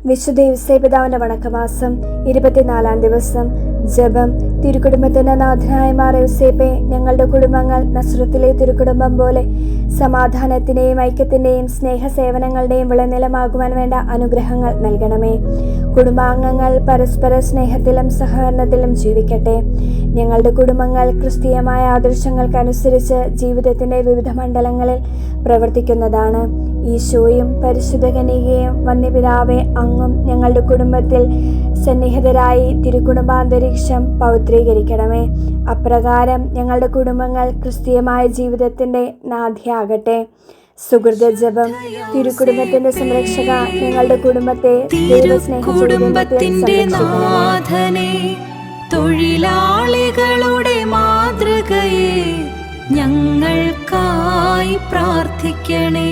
വിശുദ്ധ ഔസേപിതാവിന്റെ വണക്കമാസം 24-ാം ദിവസം. ജപം. തിരുക്കുടുംബത്തിന്റെ നാഥനായ മാർ ഔസേപ്പേ, ഞങ്ങളുടെ കുടുംബങ്ങൾ നസ്രത്തിലെ തിരുക്കുടുംബം പോലെ സമാധാനത്തിന്റെയും ഐക്യത്തിന്റെയും സ്നേഹസേവനങ്ങളുടെയും വിളനിലമാകുവാൻ വേണ്ട അനുഗ്രഹങ്ങൾ നൽകണമേ. കുടുംബാംഗങ്ങൾ പരസ്പര സ്നേഹത്തിലും സഹകരണത്തിലും ജീവിക്കട്ടെ. ഞങ്ങളുടെ കുടുംബങ്ങൾ ക്രിസ്തീയമായ ആദർശങ്ങൾക്കനുസരിച്ച് ജീവിതത്തിന്റെ വിവിധ മണ്ഡലങ്ങളിൽ പ്രവർത്തിക്കുന്നതാണ്. ഈശോയും പരിശുദ്ധ കന്യകയും വന്യപിതാവേ, അങ്ങും ഞങ്ങളുടെ കുടുംബത്തിൽ സന്നിഹിതരായി തിരുക്കുടുംബാന്തരീക്ഷം പൗത്രീകരിക്കണമേ. അപ്രകാരം ഞങ്ങളുടെ കുടുംബങ്ങൾ ക്രിസ്തീയമായ ജീവിതത്തിന്റെ നാഥിയാകട്ടെ. സുഹൃത ജപം. തിരുക്കുടുംബത്തിന്റെ സംരക്ഷക, ഞങ്ങളുടെ കുടുംബത്തെ കുടുംബത്തിന്റെ നാഥനെ, തൊഴിലാളികളുടെ മാതൃകയെ ഞങ്ങൾക്കായി പ്രാർത്ഥിക്കണേ.